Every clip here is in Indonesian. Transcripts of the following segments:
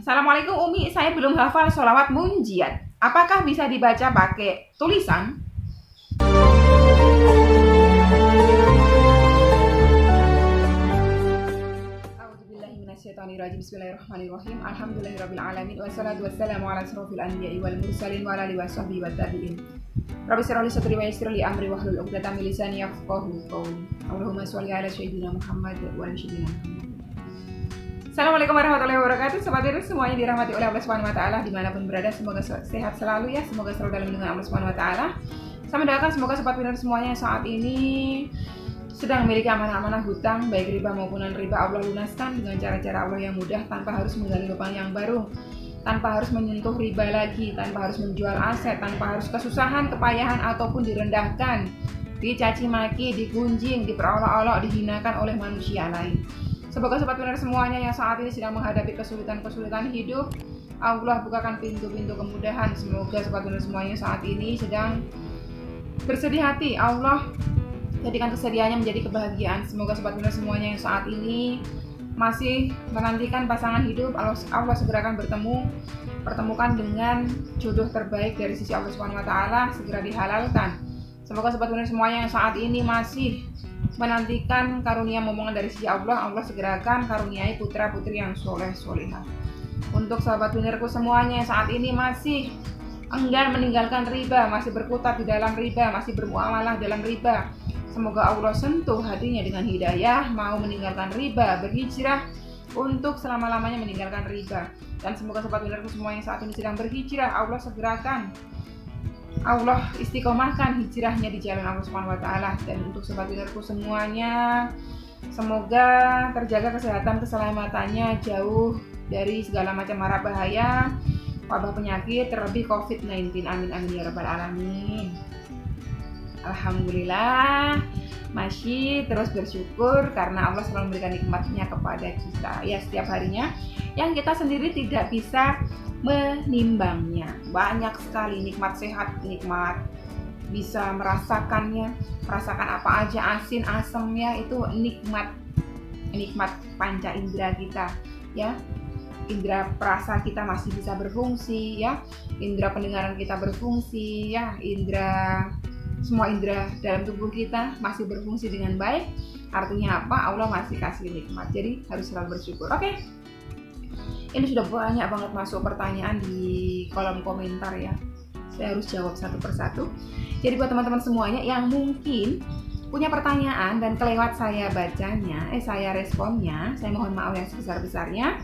Assalamualaikum Umi, saya belum hafal sholawat munjiat. Apakah bisa dibaca pakai tulisan? A'udzubillahiminasyaitonirrajim. Bismillahirrahmanirrahim. Alhamdulillahirabbil wassalatu wassalamu ala asrofil anbiya'i wal mursalin wa ala alihi washabbihi wattabi'in. Rabbi shrah li sadri wa yassir li amri wahlul 'uqdatam min lisani yafqahu qawli. Allahumma sholli ala sayyidina Muhammad wa ala sayyidina Muhammad. Assalamualaikum warahmatullahi wabarakatuh. Sobat Virus semuanya dirahmati oleh Allah Subhanahu wa taala dimanapun berada, semoga sehat selalu ya, semoga selalu dalam lindungan Allah Subhanahu wa taala. Saya mendoakan semoga sobat Virus semuanya saat ini sedang memiliki amanah-amanah hutang baik riba maupun non-riba, Allah lunaskan dengan cara-cara Allah yang mudah tanpa harus menggali lubang yang baru, tanpa harus menyentuh riba lagi, tanpa harus menjual aset, tanpa harus kesusahan, kepayahan ataupun direndahkan, dicaci maki, digunjing, diperolok-olok, dihinakan oleh manusia lain. Semoga sobat Winner semuanya yang saat ini sedang menghadapi kesulitan-kesulitan hidup, Allah bukakan pintu-pintu kemudahan. Semoga sobat Winner semuanya saat ini sedang bersedih hati, Allah jadikan kesedihannya menjadi kebahagiaan. Semoga sobat Winner semuanya yang saat ini masih menantikan pasangan hidup, Allah segera akan pertemukan dengan jodoh terbaik dari sisi Allah Subhanahu wa taala, segera dihalalkan. Semoga sobat Winner semuanya yang saat ini masih menantikan karunia momongan dari sisi Allah, Allah segerakan karuniai putra-putri yang soleh-solehah. Untuk sahabat Winnerku semuanya yang saat ini masih enggan meninggalkan riba, masih berkutat di dalam riba, masih bermuamalah dalam riba, semoga Allah sentuh hatinya dengan hidayah, mau meninggalkan riba, berhijrah untuk selama-lamanya meninggalkan riba. Dan semoga sahabat Winnerku semuanya yang saat ini sedang berhijrah, Allah segerakan, Allah istiqomahkan hijrahnya di jalan Allah Subhanahu wa taala. Dan untuk sobat Winnerku semuanya, semoga terjaga kesehatan keselamatannya, jauh dari segala macam mara bahaya, wabah penyakit, terlebih COVID-19. Amin amin ya rabbal alamin. Alhamdulillah, masih terus bersyukur karena Allah selalu memberikan nikmatnya kepada kita ya setiap harinya, yang kita sendiri tidak bisa menimbangnya. Banyak sekali nikmat sehat, nikmat bisa merasakannya, merasakan apa aja, asin, asemnya, itu nikmat panca indera kita ya. Indera perasa kita masih bisa berfungsi ya, indera pendengaran kita berfungsi ya, semua indera dalam tubuh kita masih berfungsi dengan baik. Artinya apa? Allah masih kasih nikmat, jadi harus selalu bersyukur. Oke. Ini sudah banyak banget masuk pertanyaan di kolom komentar ya. Saya harus jawab satu persatu. Jadi buat teman-teman semuanya yang mungkin punya pertanyaan dan kelewat saya bacanya, saya responnya, saya mohon maaf yang sebesar-besarnya.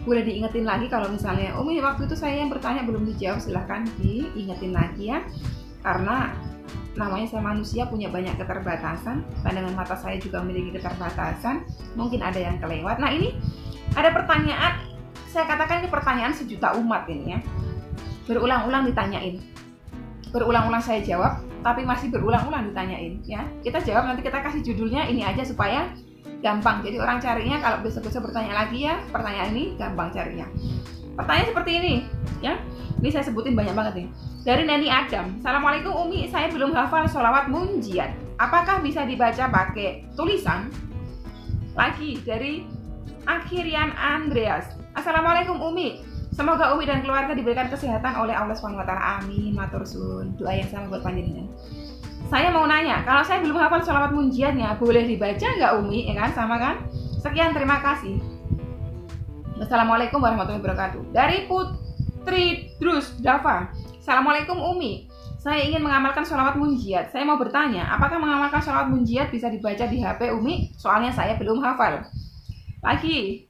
Boleh diingetin lagi kalau misalnya Umi waktu itu saya yang bertanya belum dijawab, silahkan diingetin lagi ya. Karena namanya saya manusia, punya banyak keterbatasan, pandangan mata saya juga memiliki keterbatasan, mungkin ada yang kelewat. Nah ini ada pertanyaan, saya katakan ini pertanyaan sejuta umat ini ya. Berulang-ulang ditanyain, berulang-ulang saya jawab, tapi masih berulang-ulang ditanyain ya. Kita jawab, nanti kita kasih judulnya ini aja supaya gampang. Jadi orang carinya kalau besok-besok bertanya lagi ya, pertanyaan ini gampang carinya. Pertanyaan seperti ini ya. Ini saya sebutin banyak banget nih. Dari Neni Adam. Assalamualaikum Umi, saya belum hafal sholawat munjiat. Apakah bisa dibaca pakai tulisan? Lagi dari Akhirian Andreas. Assalamualaikum Umi, semoga Umi dan keluarga diberikan kesehatan oleh Allah Subhanahu wa taala. Amin, matur suwun. Doa yang sama buat panjenengan. Saya mau nanya, kalau saya belum hafal sholawat munjiatnya, boleh dibaca nggak Umi? Ya kan, sama kan? Sekian, terima kasih. Assalamualaikum warahmatullahi wabarakatuh. Dari Putri Drus Dava. Assalamualaikum Umi, saya ingin mengamalkan sholawat munjiat. Saya mau bertanya, apakah mengamalkan sholawat munjiat bisa dibaca di HP Umi? Soalnya saya belum hafal. Lagi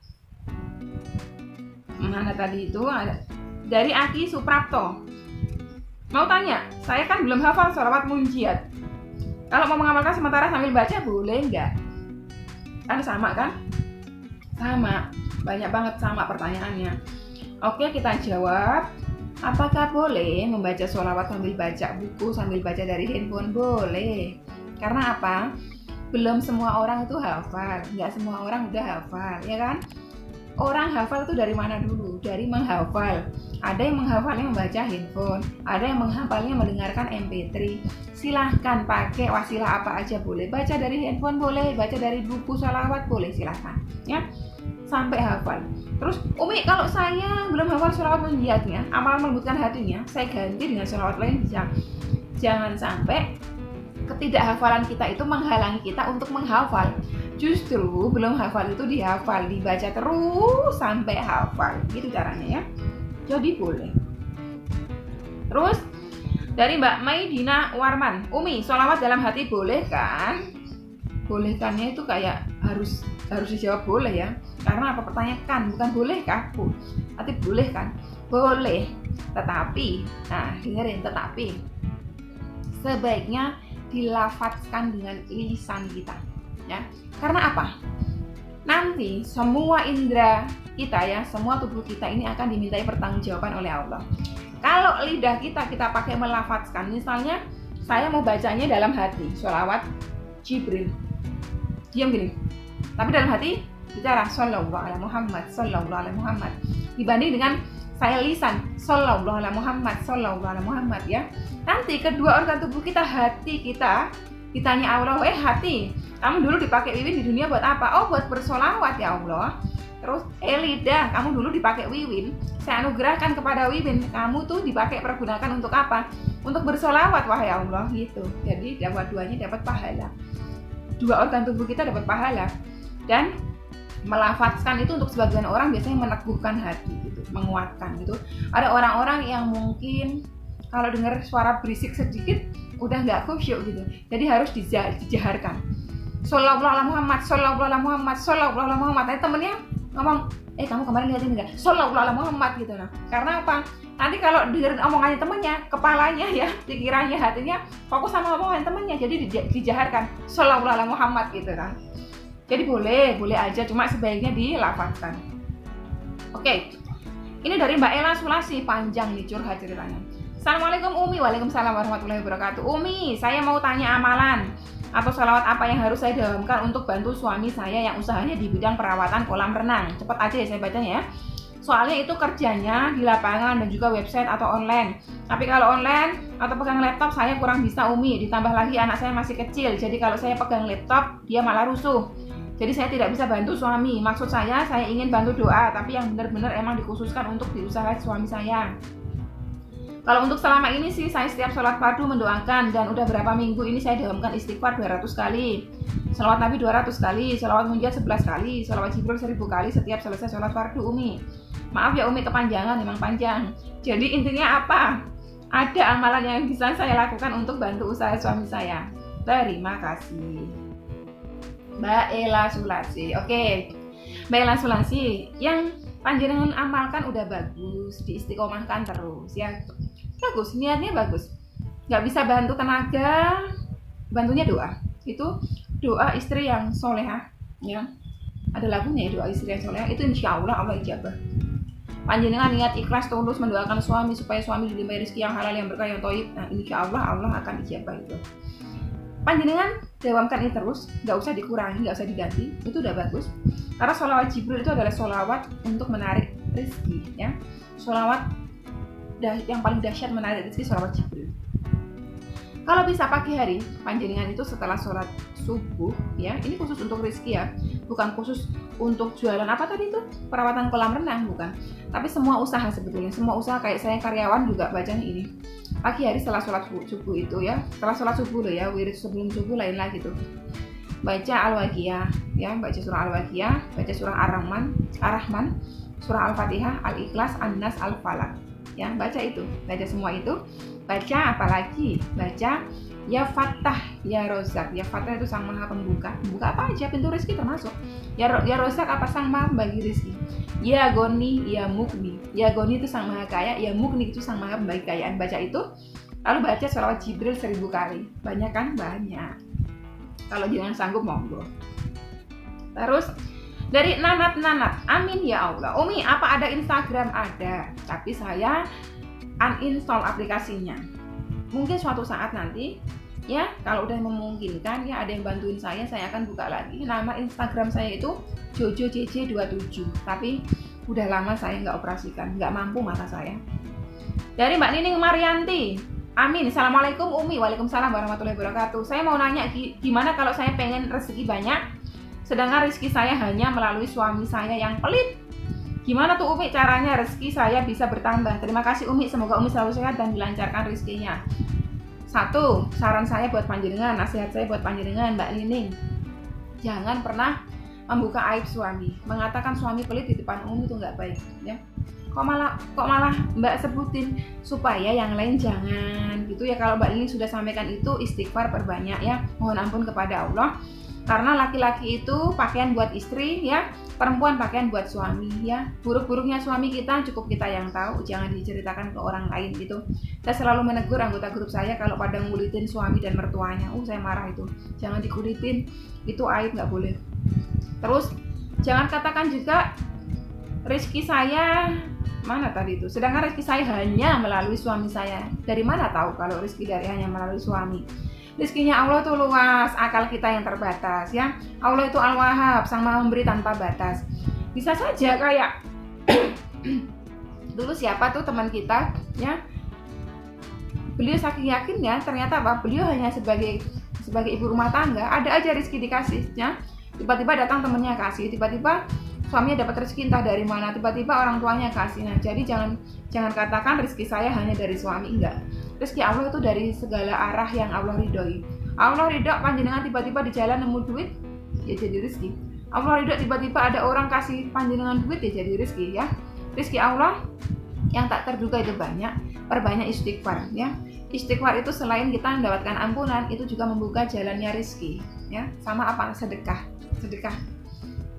mana tadi itu, ada dari Aki Suprapto. Mau tanya, saya kan belum hafal sholawat munjiat. Kalau mau mengamalkan sementara sambil baca boleh nggak? Kan sama kan? Sama, banyak banget sama pertanyaannya. Oke, kita jawab. Apakah boleh membaca sholawat sambil baca buku, sambil baca dari handphone? Boleh. Karena apa? Belum semua orang itu hafal, nggak semua orang udah hafal, ya kan? Orang hafal itu dari mana dulu? Dari menghafal. Ada yang menghafalnya membaca handphone, ada yang menghafalnya mendengarkan MP3. Silahkan pakai wasilah apa aja boleh. Baca dari handphone boleh, baca dari buku sholawat boleh, silahkan. Ya. sampai hafal. Terus Umi, kalau saya belum hafal sholawat munjiatnya, amalan melembutkan hatinya, saya ganti dengan sholawat lain bisa. Jangan sampai ketidakhafalan kita itu menghalangi kita untuk menghafal. Justru belum hafal itu dihafal, dibaca terus sampai hafal. Gitu caranya ya. Jadi boleh. Terus dari Mbak Maidina Warman, Umi, sholawat dalam hati boleh kan? Bolehkannya itu kayak harus dijawab boleh ya. Karena apa? Pertanyaan kan, bukan boleh kah? Tapi boleh kan? Boleh. Tetapi, nah dengerin, tetapi sebaiknya dilafadzkan dengan lisan kita ya. Karena apa? Nanti semua indera kita ya, semua tubuh kita ini akan dimintai pertanggungjawaban oleh Allah. Kalau lidah kita pakai melafadzkan, misalnya saya mau bacanya dalam hati, sholawat Jibril, diam gini, tapi dalam hati bicara Sallallahu alaihi Muhammad, Sallallahu alaihi Muhammad, dibanding dengan saya lisan Sallallahu alaihi Muhammad, Sallallahu alaihi Muhammad ya. Nanti kedua organ tubuh kita, hati kita, ditanya Allah, hati, kamu dulu dipakai wiwin di dunia buat apa? Oh, buat bersolawat ya Allah. Terus lidah, kamu dulu dipakai wiwin, saya anugerahkan kepada wiwin, kamu tuh dipakai pergunakan untuk apa? Untuk bersolawat wahai Allah gitu. Jadi dua-duanya dapat pahala. Dua organ tubuh kita dapat pahala. Dan melafadzkan itu untuk sebagian orang biasanya meneguhkan hati gitu, menguatkan gitu. Ada orang-orang yang mungkin kalau dengar suara berisik sedikit udah nggak khusyuk gitu. Jadi harus dijaharkan. Shollallahu alaihi Muhammad, Shollallahu alaihi Muhammad, Shollallahu alaihi Muhammad. Temennya ngomong, kamu kemarin lihat ini nggak? Shollallahu alaihi Muhammad gitu. Nah, karena apa? Nanti kalau dengerin omongannya temennya, kepalanya ya, pikirannya, hatinya fokus sama omongan temennya. Jadi dijaharkan Shollallahu alaihi Muhammad gitu kan. Jadi boleh aja, cuma sebaiknya dilafadzkan. Oke, ini dari Mbak Ella Sulasi, panjang nih curhat ceritanya. Assalamualaikum Umi, waalaikumsalam warahmatullahi wabarakatuh. Umi, saya mau tanya amalan atau sholawat apa yang harus saya dalamkan untuk bantu suami saya yang usahanya di bidang perawatan kolam renang. Cepat aja ya saya bacanya ya. Soalnya itu kerjanya di lapangan dan juga website atau online. Tapi kalau online atau pegang laptop saya kurang bisa Umi. Ditambah lagi anak saya masih kecil. Jadi kalau saya pegang laptop dia malah rusuh. Jadi saya tidak bisa bantu suami. Maksud saya ingin bantu doa, tapi yang benar-benar emang dikhususkan untuk diusaha suami saya. Kalau untuk selama ini sih saya setiap sholat fardu mendoakan, dan udah berapa minggu ini saya dalamkan istighfar 200 kali, sholawat Nabi 200 kali, sholawat munjiat 11 kali, sholawat Jibril 1000 kali setiap selesai sholat fardu Umi. Maaf ya Umi kepanjangan, memang panjang. Jadi intinya apa? Ada amalan yang bisa saya lakukan untuk bantu usaha suami saya. Terima kasih. Mbak Ella Sulasi. Oke, Mbak Ella Sulasi, yang panjenengan amalkan udah bagus, diistiqomahkan terus ya. Bagus, niatnya bagus. Nggak bisa bantu tenaga, bantunya doa. Itu doa istri yang solehah ya. Ada lagunya ya, doa istri yang solehah, itu insya Allah ijabah. Panjenengan niat ikhlas tulus mendoakan suami supaya suami dilimpahi rezeki yang halal, yang berkah, yang thayyib. Nah, insya Allah akan ijabah itu. Panjenengan dawamkan ini terus, nggak usah dikurangi, nggak usah diganti, itu udah bagus. Karena sholawat Jibril itu adalah sholawat untuk menarik rezeki ya. Sholawat yang paling dahsyat menarik rezeki, sholawat Jibril. Kalau bisa pagi hari, panjenengan itu setelah sholat subuh ya, ini khusus untuk rezeki ya, bukan khusus untuk jualan apa tadi itu, perawatan kolam renang, bukan. Tapi semua usaha sebetulnya, semua usaha, kayak saya karyawan juga bacanya ini. Pagi hari setelah sholat subuh itu ya, setelah sholat subuh loh ya, wirid sebelum subuh lain lagi tuh. Baca Al-Waqiah ya, baca surah Al-Waqiah, baca surah Ar-Rahman, surah Al-Fatihah, Al-Ikhlas, An-Nas, Al-Falaq. Ya, baca itu, baca semua itu. Baca apalagi? Baca Ya Fattah, Ya Rozak. Ya Fattah itu sang maha pembuka. Buka apa aja, pintu rezeki termasuk. Ya Rozak apa, sang maha membagi rezeki. Ya Goni, Ya Mugni. Ya Goni itu sang maha kaya, Ya Mugni itu sang maha membagi kekayaan. Baca itu, lalu baca sholawat Jibril 1000 kali. Banyak kan? Banyak. Kalau jangan sanggup monggo. Terus dari Nanat, amin ya Allah. Umi, apa ada Instagram? Ada, tapi saya uninstall aplikasinya. Mungkin suatu saat nanti ya, kalau udah memungkinkan ya, ada yang bantuin saya akan buka lagi. Nama Instagram saya itu JojoJJ27, tapi udah lama saya nggak operasikan, nggak mampu mata saya. Dari Mbak Nining Marianti, amin. Assalamualaikum Umi. Waalaikumsalam warahmatullahi wabarakatuh. Saya mau nanya, gimana kalau saya pengen rezeki banyak sedangkan rezeki saya hanya melalui suami saya yang pelit. Gimana tuh Umi caranya rezeki saya bisa bertambah? Terima kasih Umi, semoga Umi selalu sehat dan dilancarkan rezekinya. Satu, saran saya buat panjenengan, nasihat saya buat panjenengan Mbak Nining, jangan pernah membuka aib suami, mengatakan suami pelit di depan umum itu nggak baik ya. Kok malah Mbak sebutin supaya yang lain jangan gitu ya. Kalau Mbak Nining sudah sampaikan itu, istighfar perbanyak ya, mohon ampun kepada Allah. Karena laki-laki itu pakaian buat istri ya, perempuan pakaian buat suami ya. Buruk-buruknya suami kita cukup kita yang tahu, jangan diceritakan ke orang lain gitu. Saya selalu menegur anggota grup saya kalau pada ngulitin suami dan mertuanya, saya marah itu. Jangan dikulitin, itu aib, nggak boleh. Terus jangan katakan juga rezeki saya mana tadi itu, sedangkan rezeki saya hanya melalui suami saya. Dari mana tahu kalau rezeki dari hanya melalui suami? Rezekinya Allah itu luas, akal kita yang terbatas ya. Allah itu Al-Wahhab, sang maha memberi tanpa batas. Bisa saja kayak dulu siapa tuh teman kita ya, beliau saking yakin ya, ternyata beliau hanya sebagai ibu rumah tangga, ada aja rezeki dikasih ya. Tiba-tiba datang temennya kasih, tiba-tiba suaminya dapat rezeki entah dari mana, tiba-tiba orang tuanya kasih. Nah, jadi jangan katakan rezeki saya hanya dari suami, enggak. Rezeki Allah itu dari segala arah yang Allah ridhoi. Allah ridho panjenengan tiba-tiba di jalan nemu duit, ya jadi rezeki. Allah ridho tiba-tiba ada orang kasih panjenengan duit, ya jadi rezeki ya. Rezeki Allah yang tak terduga itu banyak, perbanyak istighfar ya. Istighfar itu selain kita mendapatkan ampunan, itu juga membuka jalannya rezeki ya. Sama apa?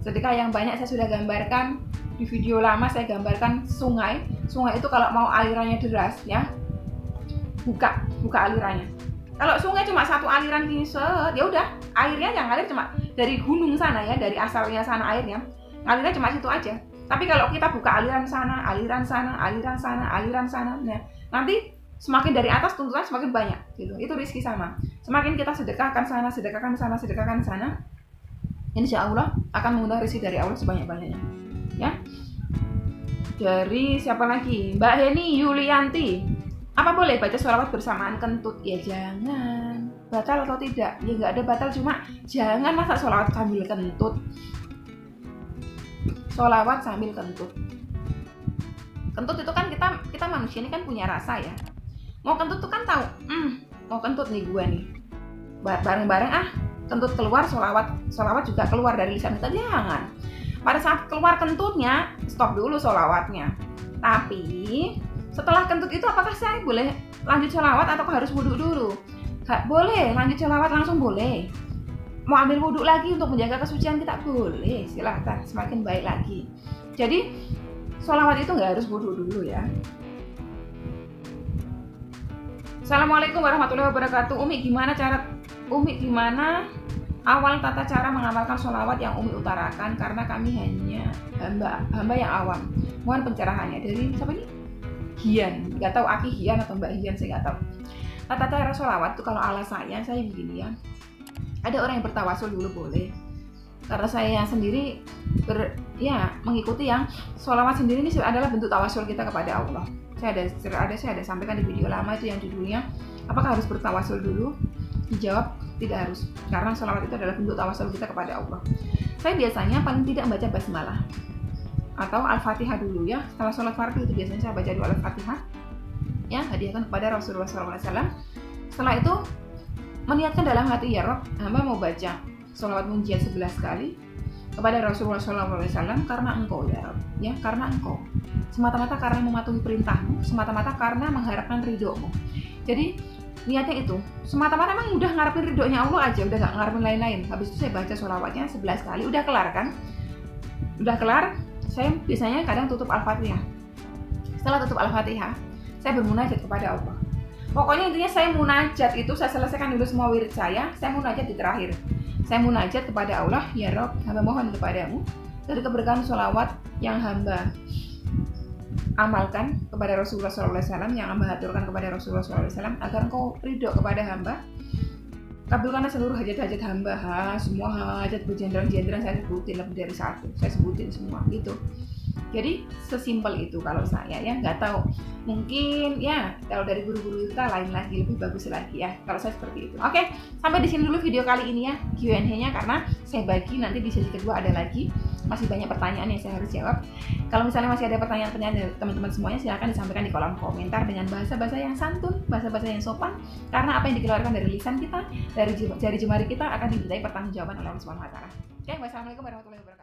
Sedekah yang banyak saya sudah gambarkan di video lama. Saya gambarkan sungai itu kalau mau alirannya deras ya, buka alirannya. Kalau sungai cuma satu aliran gini set, ya udah airnya yang ngalir cuma dari gunung sana ya, dari asalnya sana airnya ngalirnya cuma situ aja. Tapi kalau kita buka aliran sana, nah nanti semakin dari atas tuntutan semakin banyak gitu. Itu rezeki sama. Semakin kita sedekahkan sana, insya Allah akan mengundang rezeki dari Allah sebanyak-banyaknya ya. Dari siapa lagi? Mbak Heni Yulianti, apa boleh baca sholawat bersamaan kentut? Ya jangan. Batal atau tidak? Ya nggak ada batal, cuma jangan masa sholawat sambil kentut. Sholawat sambil kentut. Kentut itu kan kita manusia ini kan punya rasa ya. Mau kentut tuh kan tahu, mau kentut nih gue nih. Bareng-bareng kentut keluar, sholawat juga keluar dari lisan kita. Jangan. Pada saat keluar kentutnya, stop dulu sholawatnya. Tapi setelah kentut itu apakah saya boleh lanjut sholawat atau harus wudhu dulu? Gak boleh, lanjut sholawat langsung boleh. Mau ambil wudhu lagi untuk menjaga kesucian kita boleh, silahkan, semakin baik lagi. Jadi sholawat itu gak harus wudhu dulu ya. Assalamualaikum warahmatullahi wabarakatuh. Umi gimana awal tata cara mengamalkan sholawat yang Umi utarakan, karena kami hanya hamba yang awam. Mohon pencerahannya. Dari siapa ini? Hian, nggak tahu Aki Hian atau Mbak Hian, saya nggak tahu. Tata cara sholawat itu kalau ala saya begini ya. Ada orang yang bertawasul dulu boleh. Karena saya sendiri mengikuti yang sholawat sendiri ini adalah bentuk tawasul kita kepada Allah. Saya ada sampaikan di video lama itu yang judulnya apakah harus bertawasul dulu? Dijawab tidak harus, karena sholawat itu adalah bentuk tawasul kita kepada Allah. Saya biasanya paling tidak membaca basmalah atau Al-Fatihah dulu ya. Setelah sholat fardu itu biasanya saya baca dulu Al-Fatihah ya, hadiahkan kepada Rasulullah SAW. Setelah itu meniatkan dalam hati, ya Rob, hamba mau baca sholawat munjiat 11 kali kepada Rasulullah SAW karena engkau ya Rob ya, karena engkau, semata-mata karena mematuhi perintahmu, semata-mata karena mengharapkan ridhomu. Jadi niatnya itu semata-mata memang udah ngarepin ridhonya Allah aja, udah gak ngarepin lain-lain. Habis itu saya baca sholawatnya 11 kali, udah kelar kan? Udah kelar, saya biasanya kadang tutup Al-Fatihah. Setelah tutup Al-Fatihah, saya bermunajat kepada Allah. Pokoknya intinya saya munajat itu, saya selesaikan dulu semua wirid saya munajat di terakhir. Saya munajat kepada Allah, ya Rob, hamba mohon kepadamu dari keberkahan sholawat yang hamba amalkan kepada Rasulullah SAW, yang hamba aturkan kepada Rasulullah SAW, agar engkau ridho kepada hamba. Kabulkanlah seluruh hajat-hajat hamba, semua hajat berjendral-jendral saya sebutin, lebih dari satu, saya sebutin semua gitu. Jadi sesimpel itu kalau saya ya, nggak tahu. Mungkin ya kalau dari guru-guru kita lain lagi, lebih bagus lagi ya. Kalau saya seperti itu. Oke, sampai di sini dulu video kali ini ya Q&A-nya, karena saya bagi nanti di sesi kedua ada lagi. Masih banyak pertanyaan yang saya harus jawab. Kalau misalnya masih ada pertanyaan-pertanyaan dari teman-teman semuanya, silahkan disampaikan di kolom komentar dengan bahasa-bahasa yang santun, bahasa-bahasa yang sopan. Karena apa yang dikeluarkan dari lisan kita, dari jari jemari kita akan dimintai pertanggungjawaban oleh Allah Subhanahu wa taala. Oke, wassalamualaikum warahmatullahi wabarakatuh.